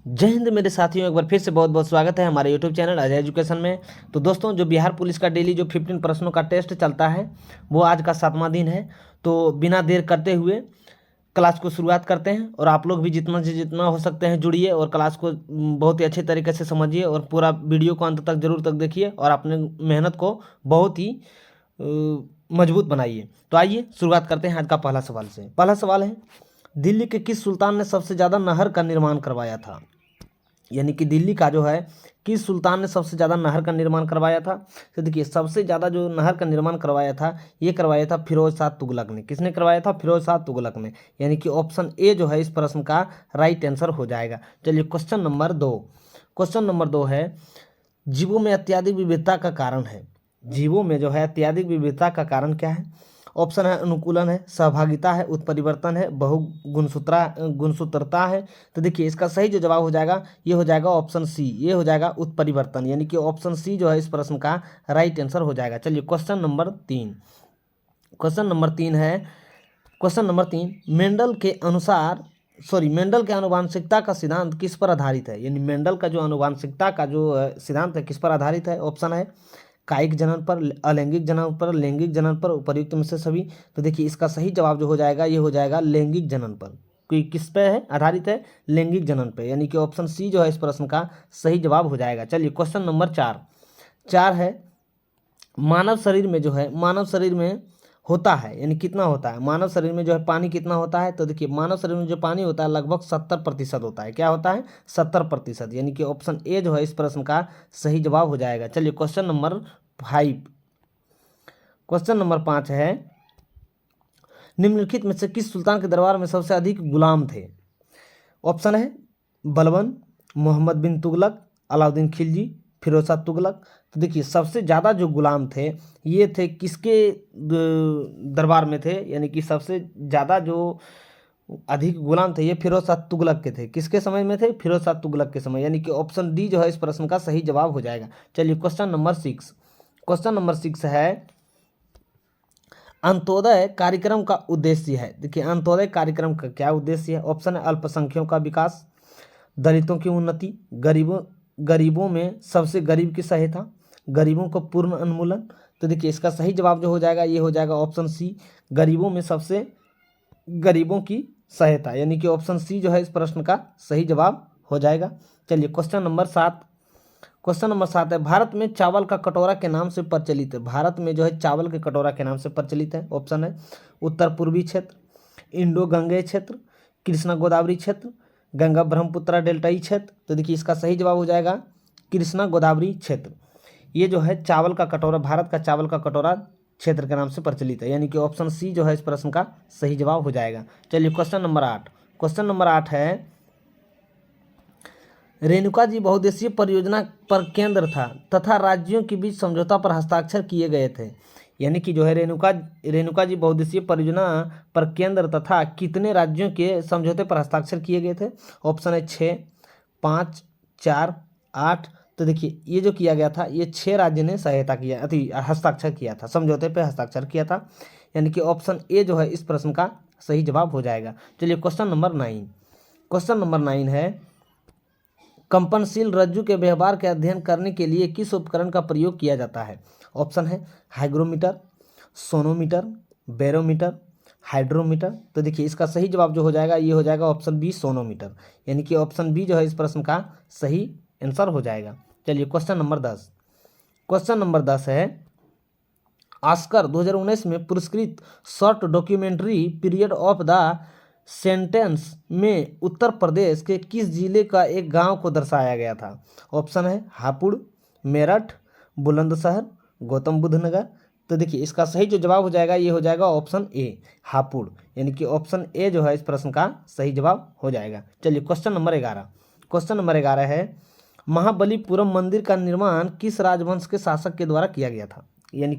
जय हिंद मेरे साथियों, एक बार फिर से बहुत बहुत स्वागत है हमारे यूट्यूब चैनल अजय एजुकेशन में। तो दोस्तों, जो बिहार पुलिस का डेली जो 15 प्रश्नों का टेस्ट चलता है वो आज का 7वां दिन है। तो बिना देर करते हुए क्लास को शुरुआत करते हैं और आप लोग भी जितना से जितना हो सकते हैं जुड़िए और क्लास को बहुत ही अच्छे तरीके से समझिए और पूरा वीडियो को अंत तक जरूर तक देखिए और अपने मेहनत को बहुत ही मजबूत बनाइए। तो आइए शुरुआत करते हैं आज का पहला सवाल से। पहला सवाल है, दिल्ली के किस सुल्तान ने सबसे ज़्यादा नहर का निर्माण करवाया था? यानी कि दिल्ली का जो है किस सुल्तान ने सबसे ज़्यादा नहर का निर्माण करवाया था? तो देखिए, सबसे ज़्यादा जो नहर का निर्माण करवाया था ये करवाया था फिरोज शाह तुगलक ने। किसने करवाया था? फिरोज शाह तुगलक ने। यानी कि ऑप्शन ए जो है इस प्रश्न का राइट आंसर हो जाएगा। चलिए क्वेश्चन नंबर 2। क्वेश्चन नंबर 2 है, जीवों में अत्यधिक विविधता का कारण है। जीवों में जो है अत्यधिक विविधता का कारण क्या है? ऑप्शन है अनुकूलन है, सहभागिता है, उत्परिवर्तन है, गुणसूत्रता है। तो देखिए, इसका सही जो जवाब हो जाएगा ये हो जाएगा ऑप्शन सी, ये हो जाएगा उत्परिवर्तन। यानी कि ऑप्शन सी जो है इस प्रश्न का राइट आंसर हो जाएगा। चलिए क्वेश्चन नंबर 3। क्वेश्चन नंबर 3 है, क्वेश्चन नंबर 3, मेंडल के आनुवांशिकता का सिद्धांत किस पर आधारित है? यानी मेंडल का जो आनुवांशिकता का जो सिद्धांत है किस पर आधारित है? ऑप्शन है कायिक जनन पर, अलैंगिक जनन पर, लैंगिक जनन पर, उपर्युक्त में से सभी। तो देखिए, इसका सही जवाब जो हो जाएगा ये हो जाएगा लैंगिक जनन पर। कोई किस पे है आधारित है? लैंगिक जनन पे। यानी कि ऑप्शन सी जो है इस प्रश्न का सही जवाब हो जाएगा। चलिए क्वेश्चन नंबर 4 है, मानव शरीर में जो है, मानव शरीर में होता है यानी कितना होता है? मानव शरीर में जो है पानी कितना होता है? तो देखिए, मानव शरीर में जो पानी होता है लगभग 70% होता है। क्या होता है? 70%। यानी कि ऑप्शन ए जो है इस प्रश्न का सही जवाब हो जाएगा। चलिए क्वेश्चन नंबर 5। क्वेश्चन नंबर 5 है, निम्नलिखित में से किस सुल्तान के दरबार में सबसे अधिक गुलाम थे? ऑप्शन है बलबन, मोहम्मद बिन तुगलक, अलाउद्दीन खिलजी, फिरोज शाह तुगलक। तो देखिए, सबसे ज़्यादा जो गुलाम थे ये थे किसके दरबार में थे? यानी कि सबसे ज़्यादा जो अधिक गुलाम थे ये फिरोज शाह तुगलक के थे। किसके समय में थे? फिरोज शाह तुगलक के समय। यानी कि ऑप्शन डी जो है इस प्रश्न का सही जवाब हो जाएगा। चलिए क्वेश्चन नंबर 6। क्वेश्चन नंबर 6 है, अंत्योदय कार्यक्रम का उद्देश्य है। देखिए, अंत्योदय कार्यक्रम का क्या उद्देश्य है? ऑप्शन है अल्पसंख्यकों का विकास, दलितों की उन्नति, गरीबों में सबसे गरीब की सहायता, गरीबों को पूर्ण उन्मूलन। तो देखिए, इसका सही जवाब जो हो जाएगा ये हो जाएगा ऑप्शन सी, गरीबों में सबसे गरीबों की सहायता। यानी कि ऑप्शन सी जो है इस प्रश्न का सही जवाब हो जाएगा। चलिए क्वेश्चन नंबर 7। क्वेश्चन नंबर 7 है, भारत में चावल का कटोरा के नाम से प्रचलित है। भारत में जो है चावल के कटोरा के नाम से प्रचलित है। ऑप्शन है उत्तर पूर्वी क्षेत्र, इंडो गंगेय क्षेत्र, कृष्णा गोदावरी क्षेत्र, गंगा ब्रह्मपुत्रा डेल्टाई क्षेत्र। तो देखिए, इसका सही जवाब हो जाएगा कृष्णा गोदावरी क्षेत्र। ये जो है चावल का कटोरा, भारत का चावल का कटोरा क्षेत्र के नाम से प्रचलित है। यानी कि ऑप्शन सी जो है इस प्रश्न का सही जवाब हो जाएगा। चलिए क्वेश्चन नंबर 8। क्वेश्चन नंबर 8 है, रेणुका जी बहुउद्देशीय परियोजना पर केंद्र था तथा राज्यों के बीच समझौता पर हस्ताक्षर किए गए थे। यानी कि जो है रेणुका जी बहुउद्देशीय परियोजना पर केंद्र तथा कितने राज्यों के समझौते पर हस्ताक्षर किए गए थे? ऑप्शन है 6, 5, 4, 8। तो देखिए, ये जो किया गया था ये 6 राज्य ने सहायता किया, हस्ताक्षर किया था, समझौते पर हस्ताक्षर किया था। यानी कि ऑप्शन ए जो है इस प्रश्न का सही जवाब हो जाएगा। चलिए क्वेश्चन नंबर 9। क्वेश्चन नंबर 9 है, कंपनशील रज्जु के व्यवहार के अध्ययन करने के लिए किस उपकरण का प्रयोग किया जाता है? ऑप्शन है हाइग्रोमीटर, सोनोमीटर, बैरोमीटर, हाइड्रोमीटर। तो देखिए, इसका सही जवाब जो हो जाएगा ये हो जाएगा ऑप्शन बी, सोनोमीटर। यानी कि ऑप्शन बी जो है इस प्रश्न का सही आंसर हो जाएगा। चलिए क्वेश्चन नंबर 10। क्वेश्चन नंबर 10 है, ऑस्कर 2019 में पुरस्कृत short documentary period of the sentence में उत्तर प्रदेश के किस जिले का एक गांव को दर्शाया गया था? ऑप्शन है हापुड़, मेरठ, बुलंदशहर, गौतम बुद्ध नगर। तो देखिए, इसका सही जो जवाब हो जाएगा ये हो जाएगा ऑप्शन ए, हापुड़। यानी कि ऑप्शन ए जो है इस प्रश्न का सही जवाब हो जाएगा। चलिए क्वेश्चन नंबर 11। क्वेश्चन नंबर 11 है, महाबलीपुरम मंदिर का निर्माण किस राजवंश के शासक के द्वारा किया गया था? यानी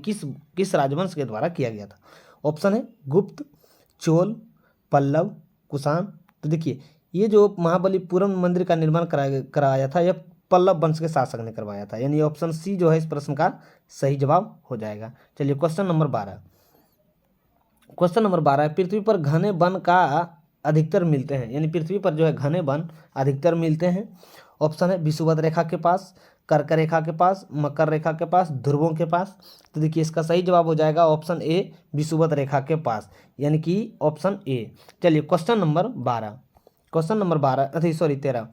किस राजवंश के द्वारा किया गया था? ऑप्शन है गुप्त, चोल, पल्लव, कुषाण। तो देखिए, ये जो महाबलीपुरम मंदिर का निर्माण कराया था यह पल्लव वंश के शासक ने करवाया था। यानी ऑप्शन सी जो है इस प्रश्न का सही जवाब हो जाएगा। चलिए क्वेश्चन नंबर 12। क्वेश्चन नंबर 12 है, पृथ्वी पर घने वन का अधिकतर मिलते हैं, यानी पृथ्वी पर जो है घने वन अधिकतर मिलते हैं। ऑप्शन है विषुवत रेखा के पास, कर्क रेखा के पास, मकर रेखा के पास, ध्रुवों के पास। तो देखिए इसका सही जवाब हो जाएगा ऑप्शन ए, विषुवत रेखा के पास, यानी कि ऑप्शन ए। चलिए question number 12, question number 12 sorry 13,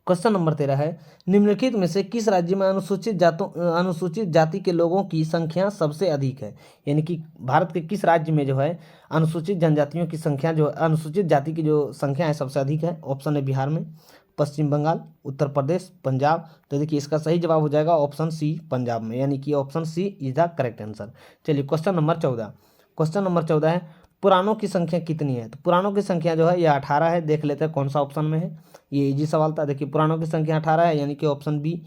question number 13 है, निम्नलिखित में से किस राज्य में अनुसूचित जाति के लोगों की संख्या सबसे अधिक है? यानी कि भारत के किस राज्य में जो है अनुसूचित जनजातियों की संख्या, जो अनुसूचित जाति की जो संख्या है सबसे अधिक है? ऑप्शन है बिहार में, पश्चिम बंगाल, उत्तर प्रदेश, पंजाब। तो देखिए इसका सही जवाब हो जाएगा ऑप्शन सी, पंजाब में, यानी कि option C is the correct answer. चलिए क्वेश्चन नंबर 14, क्वेश्चन नंबर 14 है, पुराणों की संख्या कितनी है? तो पुराणों की संख्या जो है ये 18 है। देख लेते हैं कौन सा ऑप्शन में है, ये इजी सवाल था। देखिए पुराणों की संख्या 18 है, यानी कि ऑप्शन बी।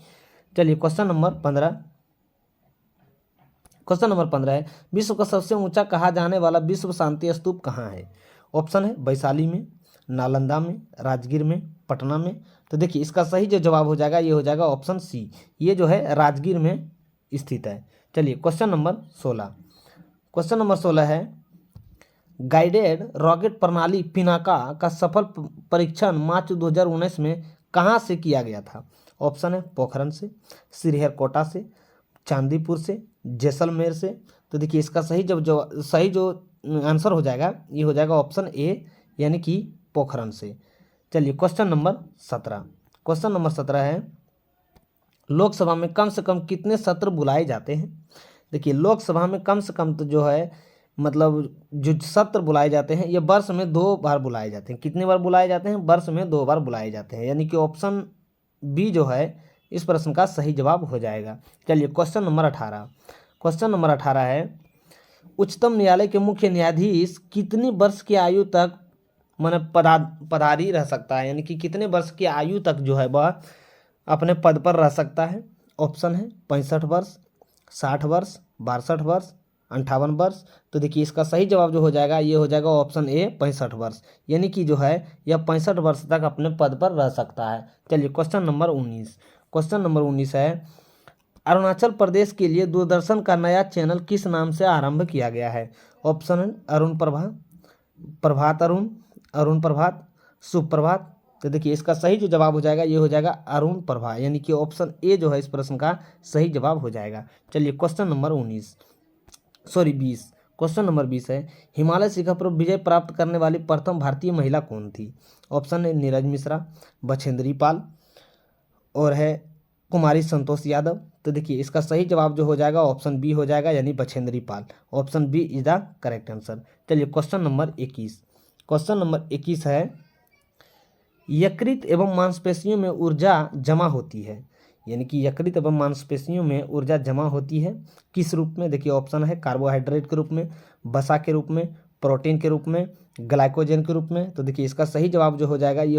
चलिए क्वेश्चन नंबर 15, क्वेश्चन नंबर 15 है, विश्व का सबसे ऊंचा कहा जाने वाला विश्व शांति स्तूप कहाँ है? ऑप्शन है वैशाली में, नालंदा में, राजगीर में, पटना में। तो देखिए इसका सही जो जवाब हो जाएगा ये हो जाएगा ऑप्शन सी, ये जो है राजगीर में स्थित है। चलिए क्वेश्चन नंबर 16, क्वेश्चन नंबर 16 है, गाइडेड रॉकेट प्रणाली पिनाका का सफल परीक्षण मार्च 2019 में कहाँ से किया गया था? ऑप्शन है पोखरन से, श्रीहरिकोटा से, चांदीपुर से, जैसलमेर से। तो देखिए इसका सही सही जो आंसर हो जाएगा ये हो जाएगा ऑप्शन ए, यानी कि पोखरन से। चलिए क्वेश्चन नंबर 17, क्वेश्चन नंबर 17 है, लोकसभा में कम से कम कितने सत्र बुलाए जाते हैं? देखिए लोकसभा में कम से कम तो जो है मतलब जो सत्र बुलाए जाते हैं ये वर्ष में 2 बार बुलाए जाते हैं। कितने बार बुलाए जाते हैं? वर्ष में 2 बार बुलाए जाते हैं, यानी कि ऑप्शन बी जो है इस प्रश्न का सही जवाब हो जाएगा। चलिए क्वेश्चन नंबर 18, क्वेश्चन नंबर 18 है, उच्चतम न्यायालय के मुख्य न्यायाधीश कितनी वर्ष की आयु तक माने पदारी रह सकता है? यानी कि कितने वर्ष की आयु तक जो है वह अपने पद पर रह सकता है? ऑप्शन है 65 वर्ष, 60 वर्ष, 62 वर्ष, 58 वर्ष। तो देखिए इसका सही जवाब जो हो जाएगा ये हो जाएगा ऑप्शन ए, 65 वर्ष, यानी कि जो है यह 65 वर्ष तक अपने पद पर रह सकता है। चलिए क्वेश्चन नंबर 19, क्वेश्चन नंबर 19 है, अरुणाचल प्रदेश के लिए दूरदर्शन का नया चैनल किस नाम से आरंभ किया गया है? ऑप्शन है अरुण प्रभा, प्रभात अरुण, अरुण प्रभात, सुप्रभात। तो देखिए इसका सही जो जवाब हो जाएगा ये हो जाएगा अरुण प्रभा, यानी कि ऑप्शन ए जो है इस प्रश्न का सही जवाब हो जाएगा। चलिए क्वेश्चन नंबर 20, क्वेश्चन नंबर 20 है, हिमालय शिखर पर विजय प्राप्त करने वाली प्रथम भारतीय महिला कौन थी? ऑप्शन है नीरज मिश्रा, बछेंद्री पाल और है कुमारी संतोष यादव। तो देखिए इसका सही जवाब जो हो जाएगा ऑप्शन बी हो जाएगा, यानी Bachendri Pal, option B is the correct answer. चलिए क्वेश्चन नंबर 21, क्वेश्चन नंबर 21 है, यकृत एवं मांसपेशियों में ऊर्जा जमा होती है, यानी कि यकृत एवं मांसपेशियों में ऊर्जा जमा होती है किस रूप में? देखिए ऑप्शन है कार्बोहाइड्रेट के रूप में, वसा के रूप में, प्रोटीन के रूप में, ग्लाइकोजन के रूप में। तो देखिए इसका सही जवाब जो हो जाएगा ये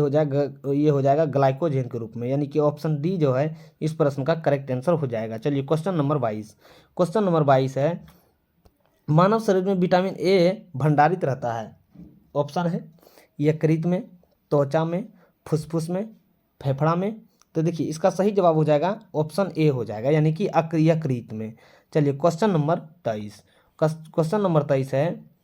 हो जाएगा ग्लाइकोजन के रूप में, यानी कि ऑप्शन डी जो है इस प्रश्न का करेक्ट आंसर हो जाएगा। चलिए क्वेश्चन नंबर 22, क्वेश्चन नंबर 22 है, मानव शरीर में विटामिन ए भंडारित रहता है? ऑप्शन है यकृत में, त्वचा में, फुसफुस में, फेफड़ा में। तो देखिए इसका सही जवाब हो जाएगा ऑप्शन ए हो जाएगा, यानी कि यकृत में। चलिए क्वेश्चन नंबर 23, क्वेश्चन नंबर 23 है,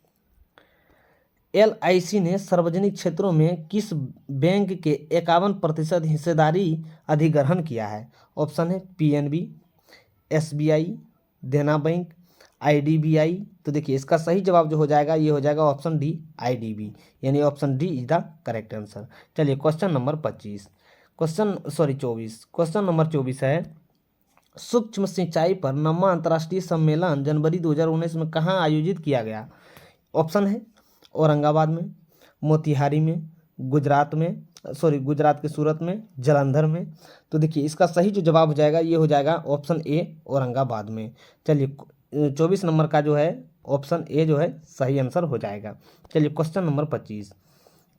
LIC ने सार्वजनिक क्षेत्रों में किस बैंक के 51% हिस्सेदारी अधिग्रहण किया है? ऑप्शन है PNB, SBI, देना बैंक, IDBI। तो देखिए इसका सही जवाब जो हो जाएगा ये हो जाएगा ऑप्शन डी, IDB, यानी option D is the correct answer. चलिए क्वेश्चन नंबर 24, क्वेश्चन नंबर 24 है, सूक्ष्म सिंचाई पर 9वां अंतर्राष्ट्रीय सम्मेलन जनवरी 2019 में कहाँ आयोजित किया गया? ऑप्शन है औरंगाबाद में, मोतिहारी में, गुजरात के सूरत में, जालंधर में। तो देखिए इसका सही जो जवाब हो जाएगा ये हो जाएगा ऑप्शन ए, औरंगाबाद में। चलिए 24 नंबर का जो है ऑप्शन ए जो है सही आंसर हो जाएगा। चलिए क्वेश्चन नंबर 25,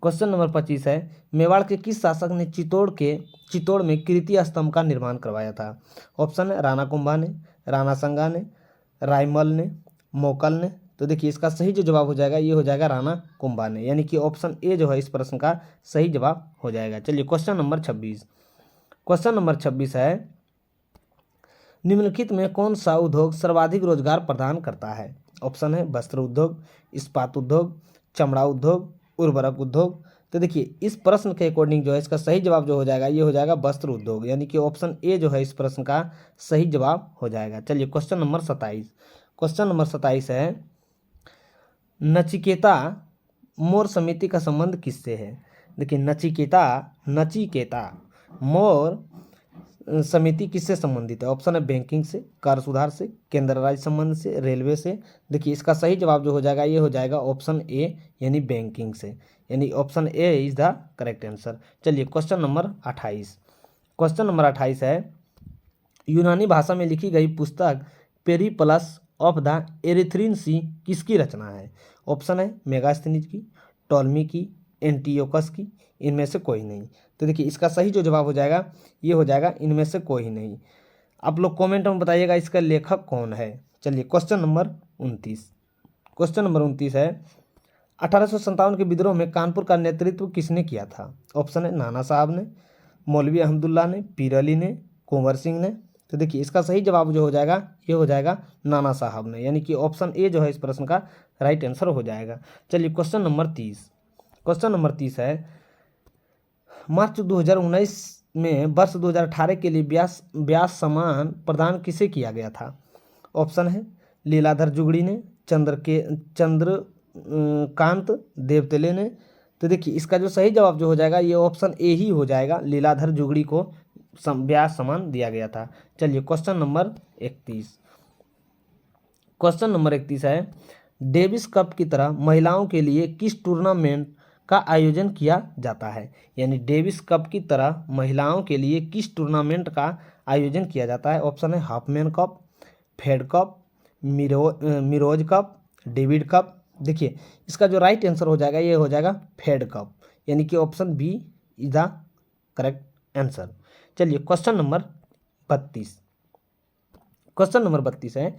क्वेश्चन नंबर 25 है, मेवाड़ के किस शासक ने चित्तौड़ में कीर्ति स्तंभ का निर्माण करवाया था? ऑप्शन है राणा कुंभा ने, राणा संगा ने, रायमल ने, मोकल ने। तो देखिए इसका सही जो जवाब हो जाएगा ये हो जाएगा राणा कुंभा ने, यानी कि ऑप्शन ए जो है इस प्रश्न का सही जवाब हो जाएगा। चलिए क्वेश्चन नंबर 26, क्वेश्चन नंबर 26 है, निम्नलिखित में कौन सा उद्योग सर्वाधिक रोजगार प्रदान करता है? ऑप्शन है वस्त्र उद्योग, इस्पात उद्योग, चमड़ा उद्योग, उर्वरक उद्योग। तो देखिए इस प्रश्न के अकॉर्डिंग जो है इसका सही जवाब जो हो जाएगा ये हो जाएगा वस्त्र उद्योग, यानी कि ऑप्शन ए जो है इस प्रश्न का सही जवाब हो जाएगा। चलिए क्वेश्चन नंबर 27। क्वेश्चन नंबर 27 है नचिकेता मोर समिति का संबंध किससे है। देखिए नचिकेता मोर समिति किससे संबंधित है। ऑप्शन है बैंकिंग से, कार्य सुधार से, केंद्र राज्य संबंध से, रेलवे से। देखिए इसका सही जवाब जो हो जाएगा ये हो जाएगा ऑप्शन ए यानी बैंकिंग से, यानी option A is the correct answer. चलिए क्वेश्चन नंबर 28। क्वेश्चन नंबर 28 है यूनानी भाषा में लिखी गई पुस्तक पेरिप्लस ऑफ द एरिथ्रीन सी किसकी रचना है। ऑप्शन है मेगास्थनीज की, टॉलमी की, एंटियोकस की, इनमें से कोई नहीं। तो देखिए इसका सही जो जवाब हो जाएगा ये हो जाएगा इनमें से कोई नहीं। आप लोग कमेंट में बताइएगा इसका लेखक कौन है। चलिए क्वेश्चन नंबर 29। क्वेश्चन नंबर 29 है 1857 के विद्रोह में कानपुर का नेतृत्व किसने किया था। ऑप्शन है नाना साहब ने, मौलवी अहमदुल्ला ने, पीर अली ने, कुंवर सिंह ने। तो देखिए इसका सही जवाब जो हो जाएगा ये हो जाएगा नाना साहब ने, यानी कि ऑप्शन ए जो है इस प्रश्न का राइट आंसर हो जाएगा। चलिए क्वेश्चन नंबर 30। क्वेश्चन नंबर 30 है मार्च 2019 में वर्ष 2018 के लिए व्यास सम्मान प्रदान किसे किया गया था। ऑप्शन है लीलाधर जुगड़ी ने, चंद्रकांत देवतले ने। तो देखिए इसका जो सही जवाब जो हो जाएगा ये ऑप्शन ए ही हो जाएगा, लीलाधर जुगड़ी को व्यास सम्मान दिया गया था। चलिए क्वेश्चन नंबर 31। क्वेश्चन नंबर 31 है डेविस कप की तरह महिलाओं के लिए किस टूर्नामेंट का आयोजन किया जाता है। यानी डेविस कप की तरह महिलाओं के लिए किस टूर्नामेंट का आयोजन किया जाता है। ऑप्शन है हाफमैन कप, फेड कप, मिरोज कप, डेविड कप। देखिए इसका जो राइट आंसर हो जाएगा ये हो जाएगा फेड कप, यानी कि option B is the correct answer. चलिए क्वेश्चन नंबर 32। क्वेश्चन नंबर 32 है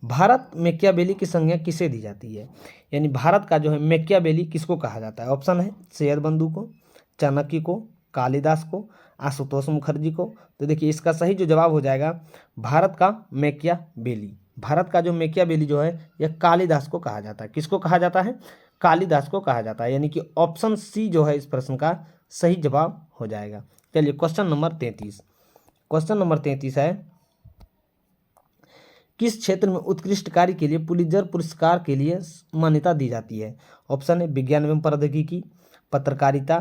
भारत मैकियावेली की संज्ञा किसे दी जाती है। यानी भारत का जो है मैकियावेली किसको कहा जाता है। ऑप्शन है सैयद बंधु को, चाणक्य को, कालिदास को, आशुतोष मुखर्जी को। तो देखिए इसका सही जो जवाब हो जाएगा भारत का मैकियावेली, भारत का जो मैकियावेली जो है यह कालिदास को कहा जाता है। किसको कहा जाता है, कालिदास को कहा जाता है, यानी कि ऑप्शन सी जो है इस प्रश्न का सही जवाब हो जाएगा। चलिए क्वेश्चन नंबर 33। क्वेश्चन नंबर 33 है किस क्षेत्र में उत्कृष्ट कार्य के लिए पुलित्जर पुरस्कार के लिए मान्यता दी जाती है। ऑप्शन है विज्ञान एवं प्रौद्योगिकी, पत्रकारिता,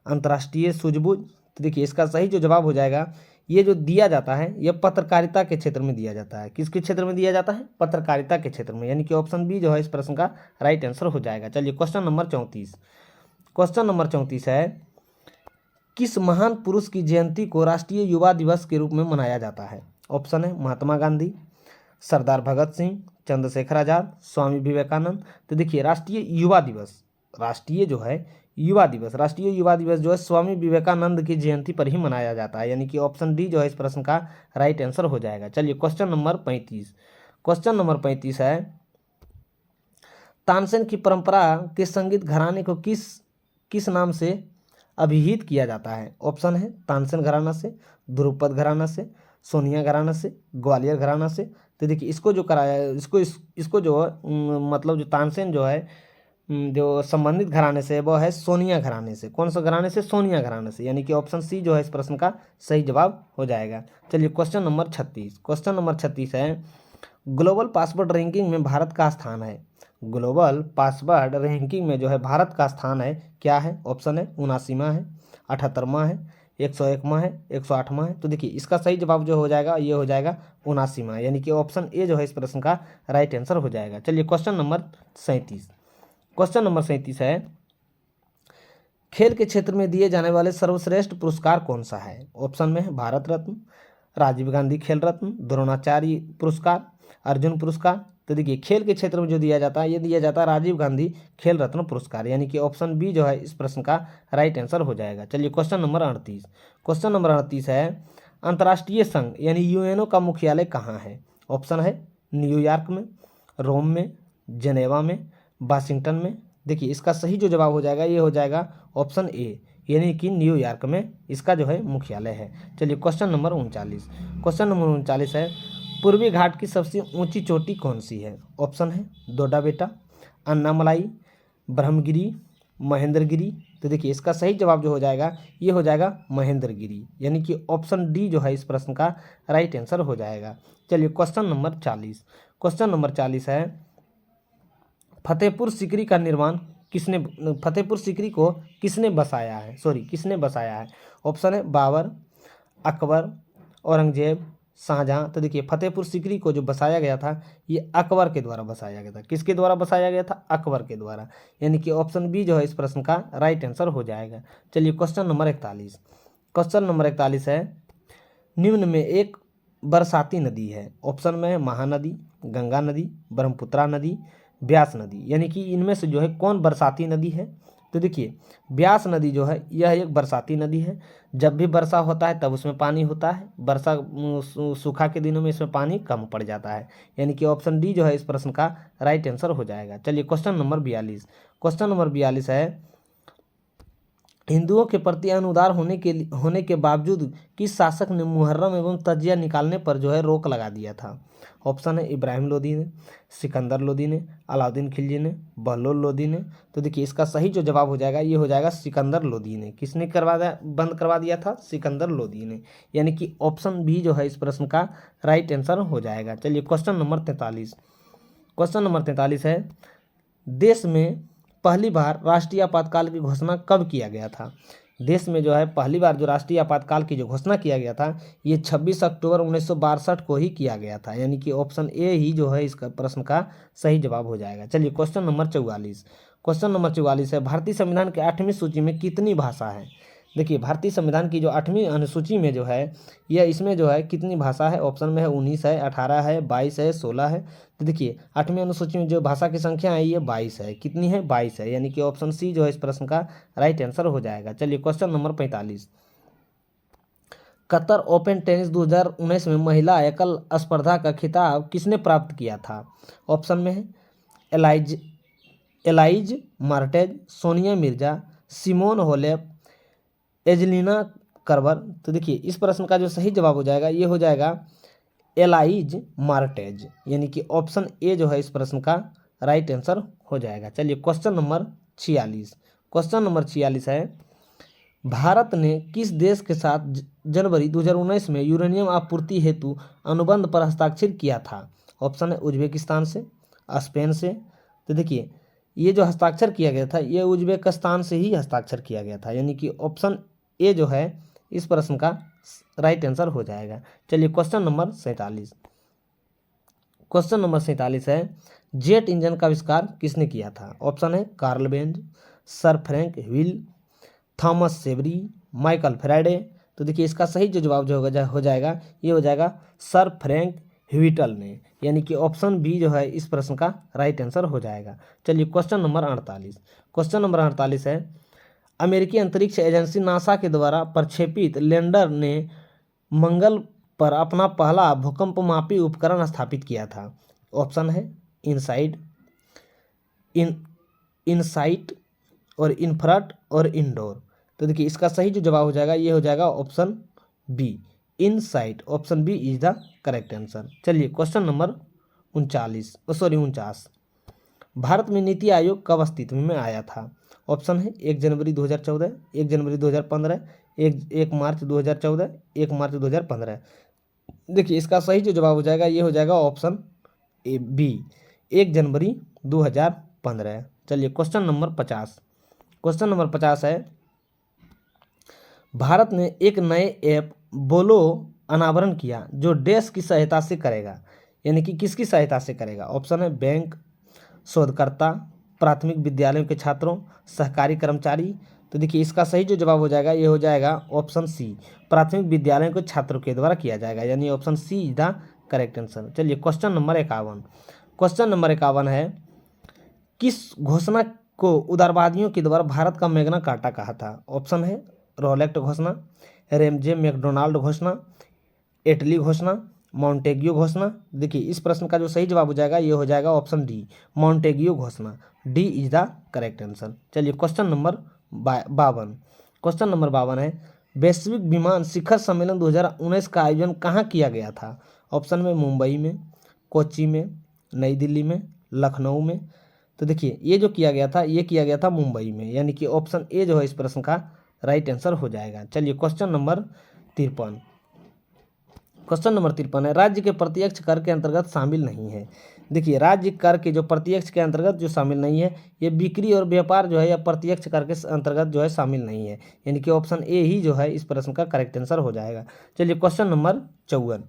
अंतर्राष्ट्रीय सूझबूझ। तो देखिए इसका सही जो जवाब हो जाएगा ये जो दिया जाता है यह पत्रकारिता के क्षेत्र में दिया जाता है। किसके क्षेत्र में दिया जाता है, पत्रकारिता के क्षेत्र में, यानी कि ऑप्शन बी जो है इस प्रश्न का राइट आंसर हो जाएगा। चलिए क्वेश्चन नंबर 34। क्वेश्चन नंबर 34 है किस महान पुरुष की जयंती को राष्ट्रीय युवा दिवस के रूप में मनाया जाता है। ऑप्शन है महात्मा गांधी, सरदार भगत सिंह, चंद्रशेखर आजाद, स्वामी विवेकानंद। तो देखिए राष्ट्रीय युवा दिवस जो है स्वामी विवेकानंद की जयंती पर ही मनाया जाता है, यानी कि ऑप्शन डी जो है इस प्रश्न का राइट आंसर हो जाएगा। चलिए क्वेश्चन नंबर 35। क्वेश्चन नंबर 35 है तानसेन की परंपरा के संगीत घराने को किस नाम से अभिहित किया जाता है। ऑप्शन है तानसेन घराना से, ध्रुपद घराना से, सोनिया घराना से, ग्वालियर घराना से। तो देखिए इसको जो कराया इसको जो मतलब जो तानसेन जो है जो संबंधित घराने से वो है सोनिया घराने से। कौन सा घराने से, सोनिया घराने से, यानी कि ऑप्शन सी जो है इस प्रश्न का सही जवाब हो जाएगा। चलिए क्वेश्चन नंबर 36। क्वेश्चन नंबर 36 है ग्लोबल पासवर्ड रैंकिंग में भारत का स्थान है। ग्लोबल पासवर्ड रैंकिंग में जो है भारत का स्थान है क्या है। ऑप्शन है 79वां है, 78वां है, 101वां है, 108वां है। तो देखिए इसका सही जवाब जो हो जाएगा ये हो जाएगा 79वां, यानी कि ऑप्शन ए जो है इस प्रश्न का राइट आंसर हो जाएगा। चलिए क्वेश्चन नंबर 37। क्वेश्चन नंबर 37 है खेल के क्षेत्र में दिए जाने वाले सर्वश्रेष्ठ पुरस्कार कौन सा है। ऑप्शन में है भारत रत्न, राजीव गांधी खेल रत्न, द्रोणाचार्य पुरस्कार, अर्जुन पुरस्कार। तो देखिए खेल के क्षेत्र में जो दिया जाता है ये दिया जाता है राजीव गांधी खेल रत्न पुरस्कार, यानी कि ऑप्शन बी जो है इस प्रश्न का राइट आंसर हो जाएगा। चलिए क्वेश्चन नंबर 38। क्वेश्चन नंबर 38 है अंतर्राष्ट्रीय संघ यानी यूएनओ का मुख्यालय कहाँ है। ऑप्शन है न्यूयॉर्क में, रोम में, जेनेवा में, वाशिंगटन में। देखिए इसका सही जो जवाब हो जाएगा ये हो जाएगा ऑप्शन ए, यानी कि न्यूयॉर्क में इसका जो है मुख्यालय है। चलिए क्वेश्चन नंबर 39। क्वेश्चन नंबर 39 है पूर्वी घाट की सबसे ऊंची चोटी कौन सी है? ऑप्शन है डोडा बेटा, अन्नामलाई, ब्रह्मगिरी, महेंद्रगिरी। तो देखिए इसका सही जवाब जो हो जाएगा ये हो जाएगा महेंद्रगिरी, यानी कि ऑप्शन डी जो है इस प्रश्न का राइट आंसर हो जाएगा। चलिए क्वेश्चन नंबर 40। क्वेश्चन नंबर 40 है फतेहपुर सीकरी का निर्माण किसने फतेहपुर सीकरी को किसने बसाया है? किसने बसाया है? ऑप्शन है बाबर, अकबर, औरंगजेब, शाहजहां। तो देखिए फतेहपुर सीकरी को जो बसाया गया था ये अकबर के द्वारा बसाया गया था। किसके द्वारा बसाया गया था? अकबर के द्वारा, यानी कि ऑप्शन बी जो है इस प्रश्न का राइट आंसर हो जाएगा। चलिए क्वेश्चन नंबर 41। क्वेश्चन नंबर 41 है निम्न में एक बरसाती नदी है। ऑप्शन में है महानदी, गंगा नदी, ब्रह्मपुत्रा नदी, ब्यास नदी। यानी कि इनमें से जो है कौन बरसाती नदी है? तो देखिए ब्यास नदी जो है यह एक बरसाती नदी है। जब भी वर्षा होता है तब उसमें पानी होता है, वर्षा सूखा के दिनों में इसमें पानी कम पड़ जाता है, यानी कि ऑप्शन डी जो है इस प्रश्न का राइट आंसर हो जाएगा। चलिए क्वेश्चन नंबर 42। क्वेश्चन नंबर 42 है हिंदुओं के प्रति अनुदार होने के बावजूद किस शासक ने मुहर्रम एवं तजिया निकालने पर जो है रोक लगा दिया था? ऑप्शन है इब्राहिम लोदी ने, सिकंदर लोदी ने, अलाउद्दीन खिलजी ने, बहलोल लोदी ने। तो देखिए इसका सही जो जवाब हो जाएगा ये हो जाएगा सिकंदर लोदी ने। किसने बंद करवा दिया था? सिकंदर लोदी ने, यानी कि ऑप्शन बी जो है इस प्रश्न का राइट आंसर हो जाएगा। चलिए क्वेश्चन नंबर 43। क्वेश्चन नंबर 43 है देश में पहली बार राष्ट्रीय आपातकाल की घोषणा कब किया गया था? देश में जो है पहली बार जो राष्ट्रीय आपातकाल की जो घोषणा किया गया था ये 26 अक्टूबर 1962 को ही किया गया था, यानी कि ऑप्शन ए ही जो है इसका प्रश्न का सही जवाब हो जाएगा। चलिए क्वेश्चन नंबर 44। क्वेश्चन नंबर 44 है भारतीय संविधान के 8वीं सूची में कितनी भाषा है? देखिए भारतीय संविधान की जो 8वीं अनुसूची में जो है यह इसमें जो है कितनी भाषा है? ऑप्शन में है 19 है, 18 है, 22 है, 16 है। तो देखिए 8वीं अनुसूची में जो भाषा की संख्या है ये 22 है। कितनी है? 22 है, यानी कि ऑप्शन सी जो है इस प्रश्न का राइट आंसर हो जाएगा। चलिए question number 45। Qatar open tennis 2019 में महिला एकल स्पर्धा का खिताब किसने प्राप्त किया था? ऑप्शन में है Alize Martinez, Sonia Mirza, Simona Halep, Angelina Kerber. तो देखिए इस प्रश्न का जो सही जवाब हो जाएगा ये हो जाएगा एलाइज मार्टेज, यानी कि ऑप्शन ए जो है इस प्रश्न का राइट आंसर हो जाएगा। चलिए क्वेश्चन नंबर 46। क्वेश्चन नंबर 46 है भारत ने किस देश के साथ जनवरी 2019 में यूरेनियम आपूर्ति हेतु अनुबंध पर हस्ताक्षर किया था? ऑप्शन है उज्बेकिस्तान से, स्पेन से। तो देखिए ये जो हस्ताक्षर किया गया था ये उज्बेकिस्तान से ही हस्ताक्षर किया गया था, यानी कि ऑप्शन ए जो है इस प्रश्न का राइट आंसर हो जाएगा। चलिए क्वेश्चन नंबर 47। क्वेश्चन नंबर 47 है जेट इंजन का आविष्कार किसने किया था? ऑप्शन है Karl Benz, sir Frank Whittle, Thomas Savery, Michael Faraday. तो देखिए इसका सही जो जवाब जो हो जाएगा ये हो जाएगा सर फ्रैंक व्हीटल ने, यानी कि ऑप्शन बी जो है इस प्रश्न का राइट आंसर हो जाएगा। चलिए क्वेश्चन नंबर 48। क्वेश्चन नंबर 48 है अमेरिकी अंतरिक्ष एजेंसी नासा के द्वारा प्रक्षेपित लैंडर ने मंगल पर अपना पहला भूकंपमापी उपकरण स्थापित किया था। ऑप्शन है इनसाइट और इन्फ्राट और इंडोर। तो देखिए इसका सही जो जवाब हो जाएगा ये हो जाएगा option B insight. Option B is the correct answer. चलिए क्वेश्चन नंबर 49 भारत में नीति आयोग कब अस्तित्व में आया था? ऑप्शन है 1 जनवरी 2014, 1 जनवरी 2015, 1 मार्च 2014, 1 मार्च 2015। देखिए इसका सही जो जवाब हो जाएगा ये हो जाएगा ऑप्शन ए बी 1 जनवरी 2015। चलिए क्वेश्चन नंबर 50। क्वेश्चन नंबर 50 है भारत ने एक नए ऐप बोलो अनावरण किया जो डैश की सहायता से करेगा, यानी कि किसकी सहायता से करेगा? ऑप्शन है बैंक, शोधकर्ता, प्राथमिक विद्यालयों के छात्रों, सहकारी कर्मचारी। तो देखिए इसका सही जो जवाब हो जाएगा ये हो जाएगा ऑप्शन सी प्राथमिक विद्यालयों के छात्रों के द्वारा किया जाएगा, यानी option C is the correct answer. चलिए क्वेश्चन नंबर 51। क्वेश्चन नंबर 51 है किस घोषणा को उदारवादियों के द्वारा भारत का मैग्ना कार्टा कहा था? ऑप्शन है रोलेक्ट घोषणा, रेमजे मैकडोनाल्ड घोषणा, इटली घोषणा, मॉन्टेग्यू घोषणा। देखिए इस प्रश्न का जो सही जवाब हो जाएगा ये हो जाएगा ऑप्शन डी मॉन्टेग्यू घोषणा। D is the correct answer. चलिए क्वेश्चन नंबर 52। क्वेश्चन नंबर 52 है वैश्विक विमान शिखर सम्मेलन 2019 का आयोजन कहाँ किया गया था? ऑप्शन में मुंबई में, कोच्चि में, नई दिल्ली में, लखनऊ में। तो देखिए ये जो किया गया था ये किया गया था मुंबई में, यानी कि ऑप्शन ए जो है इस प्रश्न का राइट आंसर हो जाएगा। चलिए क्वेश्चन नंबर 53। क्वेश्चन नंबर 53 है, राज्य के प्रत्यक्ष कर के अंतर्गत शामिल नहीं है। देखिए राज्य कर के जो प्रत्यक्ष के अंतर्गत जो शामिल नहीं है, ये बिक्री और व्यापार जो है या प्रत्यक्ष कर के अंतर्गत जो है शामिल नहीं है, यानी कि ऑप्शन ए ही जो है इस प्रश्न का करेक्ट आंसर हो जाएगा। चलिए क्वेश्चन नंबर 54।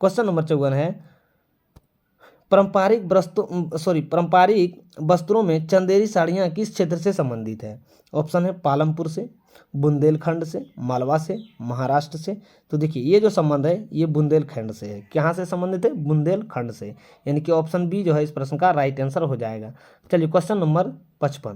क्वेश्चन नंबर 54 है, पारंपरिक वस्त्रों में चंदेरी साड़ियाँ किस क्षेत्र से संबंधित है। ऑप्शन है पालमपुर से, बुंदेलखंड से, मालवा से, महाराष्ट्र से। तो देखिए ये जो संबंध है ये बुंदेलखंड से है। कहाँ से संबंधित है? बुंदेलखंड से, यानी कि ऑप्शन बी जो है इस प्रश्न का राइट आंसर हो जाएगा। चलिए क्वेश्चन नंबर 55।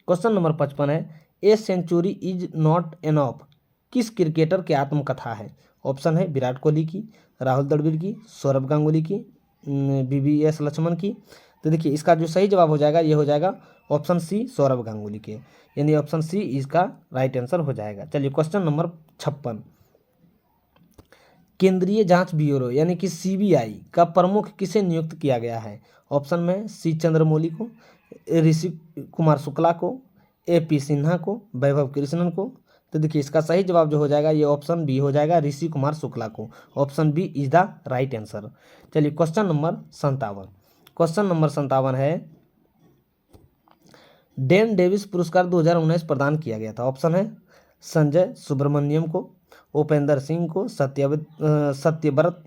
क्वेश्चन नंबर 55 है, A century is not enough किस क्रिकेटर की आत्मकथा है। ऑप्शन है विराट कोहली की, राहुल द्रविड़ की, सौरभ गांगुली की, VVS लक्ष्मण की। तो देखिए इसका जो सही जवाब हो जाएगा ये हो जाएगा ऑप्शन सी सौरभ गांगुली के, यानी ऑप्शन सी इसका राइट आंसर हो जाएगा। चलिए क्वेश्चन नंबर 56। केंद्रीय जांच ब्यूरो यानी कि CBI का प्रमुख किसे नियुक्त किया गया है। ऑप्शन में सी चंद्रमौली को, ऋषि कुमार शुक्ला को, AP सिन्हा को, वैभव कृष्णन को। तो देखिए इसका सही जवाब जो हो जाएगा ये ऑप्शन बी हो जाएगा, ऋषि कुमार शुक्ला को। Option B is the right answer. चलिए क्वेश्चन नंबर 57। क्वेश्चन नंबर 57 है, डैन डेविस पुरस्कार 2019 प्रदान किया गया था। ऑप्शन है संजय सुब्रमण्यम को, उपेंद्र सिंह को, सत्यव्रत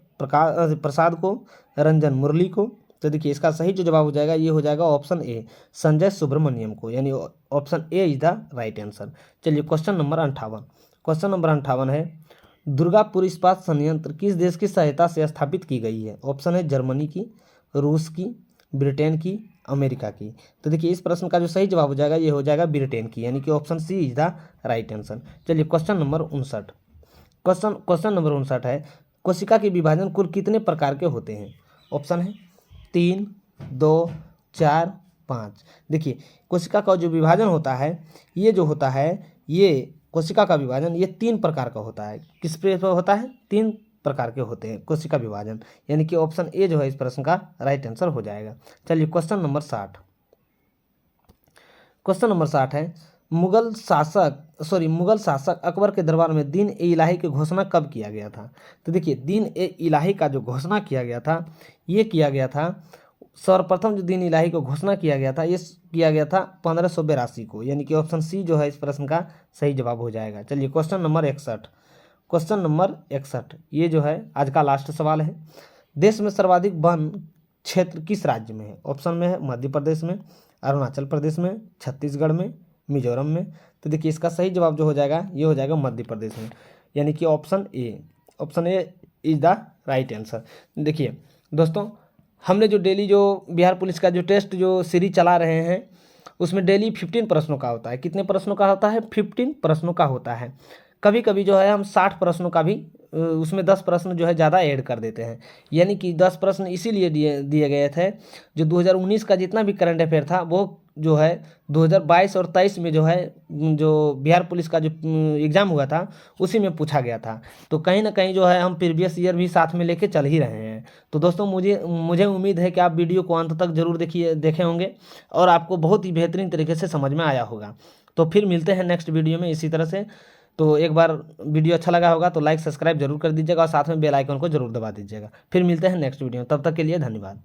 प्रसाद को, रंजन मुरली को। तो देखिए इसका सही जो जवाब हो जाएगा ये हो जाएगा ऑप्शन ए संजय सुब्रमण्यम को, यानी option A is the right answer. चलिए क्वेश्चन नंबर 58। क्वेश्चन नंबर 58 है, दुर्गापुर इस्पात संयंत्र किस देश की सहायता से स्थापित की गई है। ऑप्शन है जर्मनी की, रूस की, ब्रिटेन की, अमेरिका की। तो देखिए इस प्रश्न का जो सही जवाब हो जाएगा ये हो जाएगा ब्रिटेन की, यानी कि option C is the right answer. चलिए क्वेश्चन नंबर 59। क्वेश्चन नंबर 59 है, कोशिका के विभाजन कुल कितने प्रकार के होते हैं। ऑप्शन है 3, 2, 4, 5। देखिए कोशिका का जो विभाजन होता है ये जो होता है ये कोशिका का विभाजन ये 3 प्रकार का होता है। किस पे होता है? 3 प्रकार के होते हैं कोशिका विभाजन, यानी कि ऑप्शन ए जो है इस प्रश्न का राइट आंसर हो जाएगा। चलिए क्वेश्चन नंबर 60। क्वेश्चन नंबर 60 है, मुगल शासक अकबर के दरबार में दीन ए इलाही की घोषणा कब किया गया था। तो देखिए दीन ए इलाही का जो घोषणा किया गया था ये किया गया था, सर्वप्रथम जो दीन इलाही को घोषणा किया गया था ये किया गया था 1582 को, यानी कि ऑप्शन सी जो है इस प्रश्न का सही जवाब हो जाएगा। चलिए क्वेश्चन नंबर 61। क्वेश्चन नंबर 61 ये जो है आज का लास्ट सवाल है, देश में सर्वाधिक वन क्षेत्र किस राज्य में है। ऑप्शन में है मध्य प्रदेश में, अरुणाचल प्रदेश में, छत्तीसगढ़ में, मिजोरम में। तो देखिए इसका सही जवाब जो हो जाएगा ये हो जाएगा मध्य प्रदेश में, यानी कि option A is the right answer. देखिए दोस्तों हमने जो डेली जो बिहार पुलिस का जो टेस्ट जो सीरीज चला रहे हैं उसमें डेली 15 प्रश्नों का होता है। कितने प्रश्नों का होता है? 15 प्रश्नों का होता है। कभी कभी जो है हम 60 प्रश्नों का भी उसमें 10 प्रश्न जो है ज़्यादा ऐड कर देते हैं, यानी कि 10 प्रश्न इसीलिए दिए गए थे। जो 2019 का जितना भी करंट अफेयर था वो जो है 2022 और 23 में जो है जो बिहार पुलिस का जो एग्ज़ाम हुआ था उसी में पूछा गया था। तो कहीं ना कहीं जो है हम प्रीवियस ईयर भी साथ में लेके चल ही रहे हैं। तो दोस्तों मुझे उम्मीद है कि आप वीडियो को अंत तक जरूर देखे होंगे और आपको बहुत ही बेहतरीन तरीके से समझ में आया होगा। तो फिर मिलते हैं नेक्स्ट वीडियो में इसी तरह से। तो एक बार वीडियो अच्छा लगा होगा तो लाइक सब्सक्राइब जरूर कर दीजिएगा और साथ में बेल आइकन को जरूर दबा दीजिएगा। फिर मिलते हैं नेक्स्ट वीडियो में, तब तक के लिए धन्यवाद।